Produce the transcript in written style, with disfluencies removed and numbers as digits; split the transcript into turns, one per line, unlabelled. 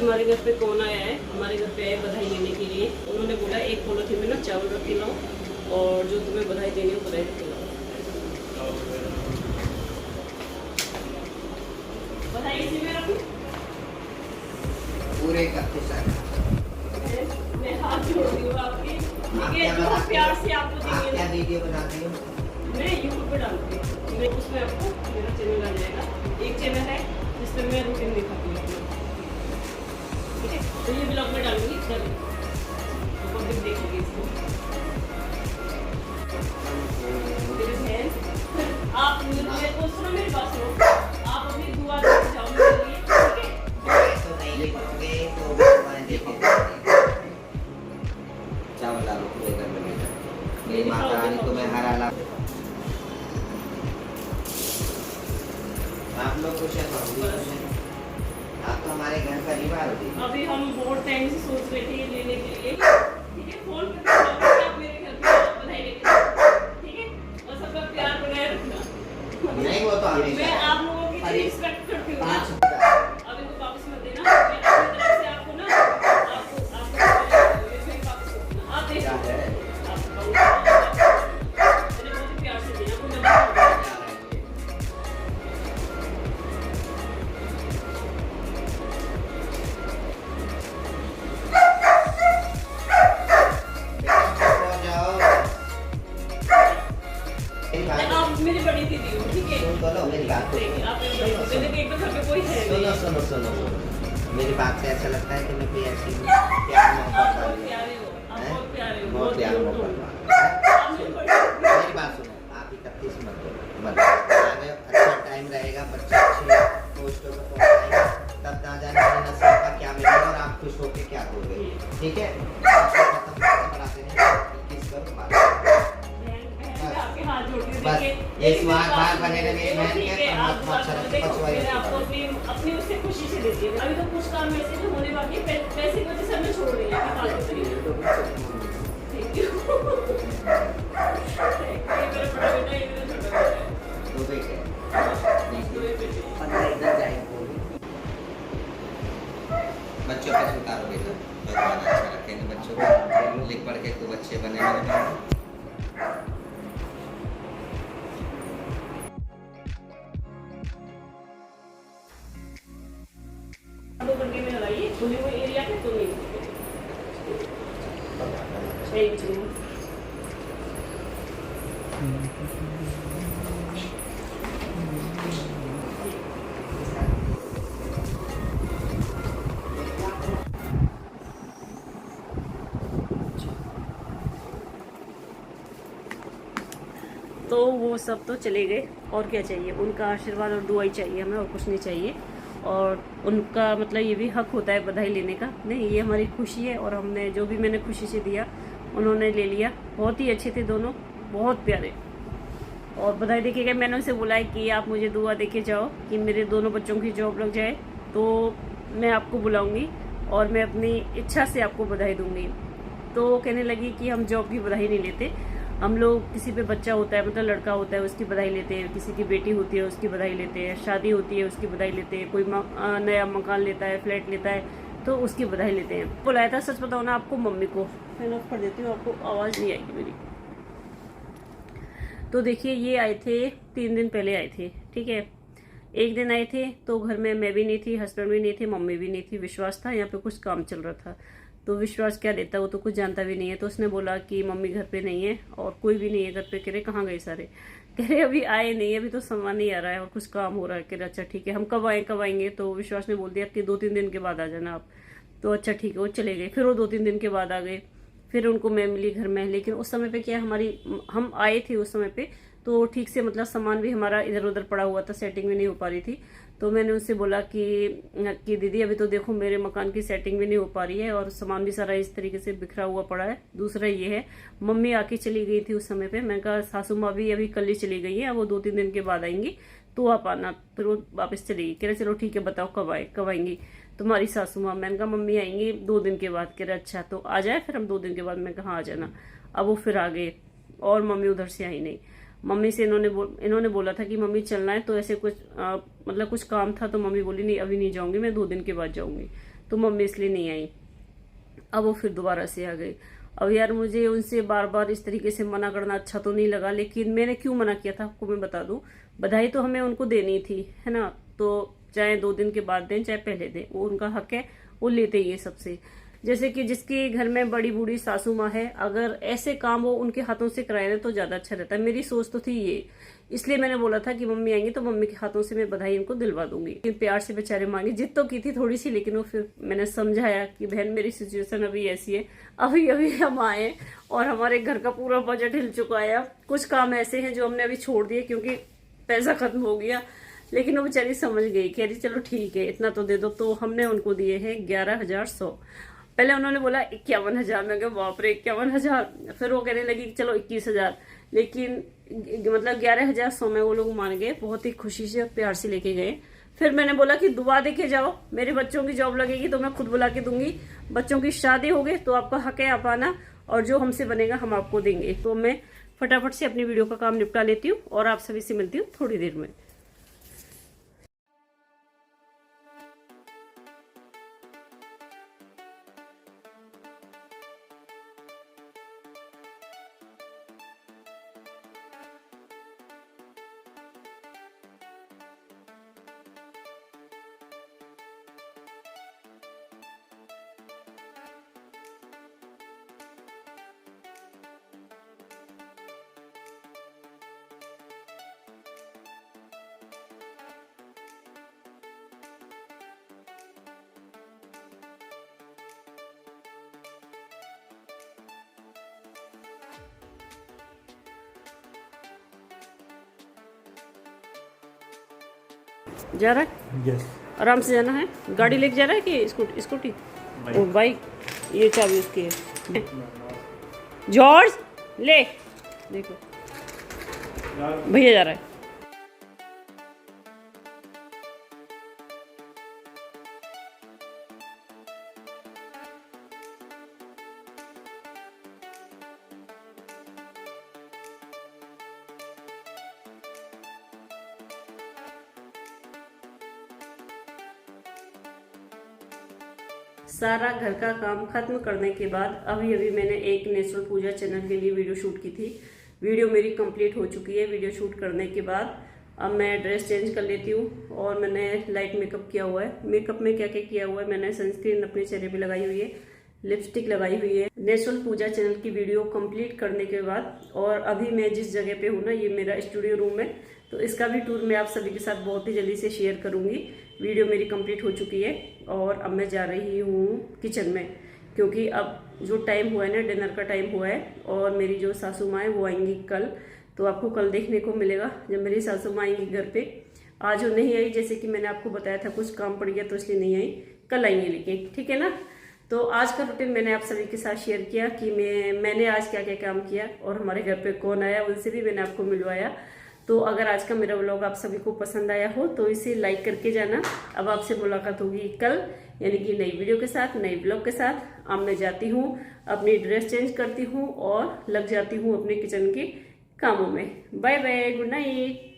हमारे घर पे कौन आया है, हमारे घर पे आए बधाई लेने के लिए। उन्होंने बोला एक पॉलिथीन में ना चावल रख के लाओ और जो तुम्हें बधाई देनी हो बधाई रख के लाओ। बधाई इसी में रखूं?
पूरे का
मैं हाथ जोड़ रही हूँ आपके, बहुत प्यार से आपको देंगे।
क्या वीडियो बनाते हो?
मैं यूट्यूब पे डालती हूँ, मैं उसमें आपको मेरा चैनल आ जाएगा। एक चैनल है जिसमें मैं रूटीन दिखाती हूँ, ठीक है? तो ये ब्लॉग में डालूंगी, तो पब्लिक देखेगी इसको। आप मेरे को सुनो, मेरी बात सुनो, आप अपनी दुआ देके जाओ मेरे लिए, ठीक है?
तो नहीं लिखोगे तो मैं देखेंगे। चावल डालो पूरे घर में, मेरी माता रानी को मैं हरा ला। आप लोग कुछ है, आप तो हमारे घर का परिवार होती।
अभी हम बहुत टाइम से सोच रहे थे ये लेने के लिए, ठीक है? फोन पे आप मेरे घर पे बधाई लेके जाओ, ठीक है? और सबका प्यार बनाए रखना।
नहीं वो तो हमेशा
मैं आप लोगों की रिस्पेक्ट करती हूँ ना।
5 रुपये
अब इनको वापस मत देना, मैं अपनी तरफ से आपको ना आपको वापस मत देना। आप देखो मैंने बहुत प्यार से दिया, कोई नंबर आप मेरी बड़ी दीदी हो, ठीक है?
बोलो मेरी बात को।
आप मेरी बड़ी दीदी, लेकिन एक तो घर में कोई है
सुनो
नहीं।
सुनो सुनो सुनो, मेरी बात से ऐसा लगता है कि मैं कोई ऐसी प्यार
आप
मोहब्बत
बहुत
वाली
प्यारे हो, आप
हैं?
बहुत प्यारे हो,
बहुत प्यार
क्यूट
मोहब्बत
हो।
वाली हैं?
आप मेरी बड़ी दीदी हो।
मेरी बात सुनो, आप 31 मत आगे अच्छा टाइम रहेगा, बच्चे अच्छे पोस्टों पर पहुंचाएंगे, तब ना जाने वाले नस्ल का क्या मिलेगा और आप खुश होकर क्या दोगे, ठीक है? खत्म बढ़ाते नहीं, किस करो बात
आपके हाथ जोड़ती हूँ,
बस
देखिए,
ये स्वाद बार बने लगे। मैं
ठीक है,
क्या
आप
अच्छा
बात
लगता
देखो,
पछुआई
मैंने आपको अपनी उससे खुशी से देती है। अभी तो कुछ काम ऐसे जो होने बाकी है, पैसे की वजह से हमें छोड़ रही है कि फालतू तरीके। Thank you। ये मेरा बड़ा बेटा, ये मेरा छोटा बेटा है।
तो बेटे
दो बेटे।
इधर जाएंगे बच्चों पे सुधारो बेटा, भगवान अच्छा रखेंगे बच्चों को, लिख पढ़ के खूब अच्छे बने।
दो बंदे में लगाइए, खुले हुए एरिया पे तो नहीं। Thank you। तो वो सब तो चले गए, और क्या चाहिए? उनका आशीर्वाद और दुआई चाहिए हमें, और कुछ नहीं चाहिए। और उनका मतलब ये भी हक होता है बधाई लेने का। नहीं, ये हमारी खुशी है, और हमने जो भी मैंने खुशी से दिया उन्होंने ले लिया। बहुत ही अच्छे थे दोनों, बहुत प्यारे। और बधाई देके गए, मैंने उनसे बोला है कि आप मुझे दुआ देके जाओ कि मेरे दोनों बच्चों की जॉब लग जाए, तो मैं आपको बुलाऊंगी और मैं अपनी इच्छा से आपको बधाई दूंगी। तो कहने लगी कि हम जॉब की बधाई नहीं लेते, हम लोग किसी पे बच्चा होता है, मतलब लड़का होता है, उसकी बधाई लेते हैं, किसी की बेटी होती है उसकी बधाई लेते हैं, शादी होती है उसकी बधाई लेते हैं, कोई नया मकान लेता है, फ्लैट लेता है, तो उसकी बधाई लेते हैं। बुलाया था, सच बताओ ना आपको, मम्मी को। फैन ऑफ कर देती हूँ, आपको आवाज़ नहीं आएगी मेरी। तो देखिए, ये आए थे 3 दिन पहले आए थे, ठीक है? एक दिन आए थे तो घर में मैं भी नहीं थी, हस्बैंड भी नहीं थे, मम्मी भी नहीं थी। विश्वास था यहाँ पे कुछ काम चल रहा था, तो विश्वास क्या देता, वो तो कुछ जानता भी नहीं है। तो उसने बोला कि मम्मी घर पे नहीं है और कोई भी नहीं है घर पे। कह रहे कहाँ गए सारे? कह रहे अभी आए नहीं है, अभी तो सामान नहीं आ रहा है और कुछ काम हो रहा है। कह रहे अच्छा ठीक है, हम कब आएंगे? तो विश्वास ने बोल दिया कि 2-3 दिन के बाद आ जाना आप। तो अच्छा ठीक है, वो चले गए। फिर वो 2-3 दिन के बाद आ गए, फिर उनको मैं मिली घर में। लेकिन उस समय पे क्या, हम आए थे उस समय पे, तो ठीक से मतलब सामान भी हमारा इधर उधर पड़ा हुआ था, सेटिंग भी नहीं हो पा रही थी। तो मैंने उससे बोला कि दीदी अभी तो देखो मेरे मकान की सेटिंग भी नहीं हो पा रही है और सामान भी सारा इस तरीके से बिखरा हुआ पड़ा है। दूसरा ये है, मम्मी आके चली गई थी उस समय पे। मैंने कहा सासू माँ भी अभी कल ही चली गई है, अब वो 2-3 दिन के बाद आएंगी, तो आप आना। फिर वो वापस चली गई। कह रहे चलो ठीक है, बताओ कब आएंगी तुम्हारी सासू माँ? मैंने कहा मम्मी आएंगी 2 दिन के बाद। कह रहे अच्छा तो आ जाए फिर हम 2 दिन के बाद। मैं कहा आ जाना। अब वो फिर आ गए और मम्मी उधर से आई नहीं। मम्मी से इन्होंने बोला था कि मम्मी चलना है, तो ऐसे कुछ मतलब कुछ काम था, तो मम्मी बोली नहीं अभी नहीं जाऊंगी, मैं 2 दिन के बाद जाऊंगी। तो मम्मी इसलिए नहीं आई। अब वो फिर दोबारा से आ गई। अब यार मुझे उनसे बार बार इस तरीके से मना करना अच्छा तो नहीं लगा, लेकिन मैंने क्यों मना किया था आपको मैं बता दूं। बधाई तो हमें उनको देनी थी, है ना, तो चाहे 2 दिन के बाद दें चाहे पहले दें, वो उनका हक है, वो लेते ही है सबसे। जैसे कि जिसके घर में बड़ी बूढ़ी सासू माँ है, अगर ऐसे काम वो उनके हाथों से कराए ना तो ज्यादा अच्छा रहता है। मेरी सोच तो थी ये, इसलिए मैंने बोला था कि मम्मी आएंगी तो मम्मी के हाथों से मैं बधाई इनको दिलवा दूंगी। प्यार से बेचारे मांगे, जिद तो की थी थोड़ी सी, लेकिन वो फिर मैंने समझाया कि बहन मेरी सिचुएशन अभी ऐसी है, अभी अभी हम आए और हमारे घर का पूरा बजट हिल चुका है। कुछ काम ऐसे हैं जो हमने अभी छोड़ दिए क्योंकि पैसा खत्म हो गया, लेकिन वो बेचारी समझ गई, कह रही चलो ठीक है इतना तो दे दो। तो हमने उनको दिए हैं 11,100। पहले उन्होंने बोला 51,000, मैं कहा बाप रे 51,000। फिर वो कहने लगी चलो 21,000, लेकिन मतलब 11,100 में वो लोग मान गए, बहुत ही खुशी से और प्यार से लेके गए। फिर मैंने बोला कि दुआ दे के जाओ, मेरे बच्चों की जॉब लगेगी तो मैं खुद बुला के दूंगी, बच्चों की शादी हो गई तो आपका हक है आप आना, और जो हमसे बनेगा हम आपको देंगे। तो मैं फटाफट से अपनी वीडियो का काम निपटा लेती हूँ और आप सभी से मिलती हूँ थोड़ी देर में। जा रहा है?
यस।
आराम से जाना है। गाड़ी लेके जा रहा है कि स्कूटी? ओ बाइक, ये चाबी उसकी है। जॉर्ज ले, देखो भैया जा रहा है। सारा घर का काम खत्म करने के बाद अभी अभी मैंने एक नेचुरल पूजा चैनल के लिए वीडियो शूट की थी। वीडियो मेरी कंप्लीट हो चुकी है। वीडियो शूट करने के बाद अब मैं ड्रेस चेंज कर लेती हूँ और मैंने लाइट मेकअप किया हुआ है। मेकअप में क्या क्या किया हुआ है, मैंने सनस्क्रीन अपने चेहरे पे लगाई हुई है, लिपस्टिक लगाई हुई है। नेचुरल पूजा चैनल की वीडियो कंप्लीट करने के बाद और अभी मैं जिस जगह पे हूँ ना, ये मेरा स्टूडियो रूम है, तो इसका भी टूर मैं आप सभी के साथ बहुत ही जल्दी से शेयर करूंगी। वीडियो मेरी कंप्लीट हो चुकी है और अब मैं जा रही हूँ किचन में, क्योंकि अब जो टाइम हुआ है ना, डिनर का टाइम हुआ है और मेरी जो सासू माँ है वो आएंगी कल, तो आपको कल देखने को मिलेगा जब मेरी सासू माँ आएंगी घर पे। आज वो नहीं आई, जैसे कि मैंने आपको बताया था कुछ काम पड़ गया तो इसलिए नहीं आई, कल आएंगी लेकिन, ठीक है ना। तो आज का रूटीन मैंने आप सभी के साथ शेयर किया कि मैंने आज क्या क्या काम किया और हमारे घर पे कौन आया, उनसे भी मैंने आपको मिलवाया। तो अगर आज का मेरा व्लॉग आप सभी को पसंद आया हो तो इसे लाइक करके जाना। अब आपसे मुलाकात होगी कल, यानी कि नई वीडियो के साथ, नई ब्लॉग के साथ। अब मैं जाती हूँ, अपनी ड्रेस चेंज करती हूँ और लग जाती हूँ अपने किचन के कामों में। Bye bye, good night.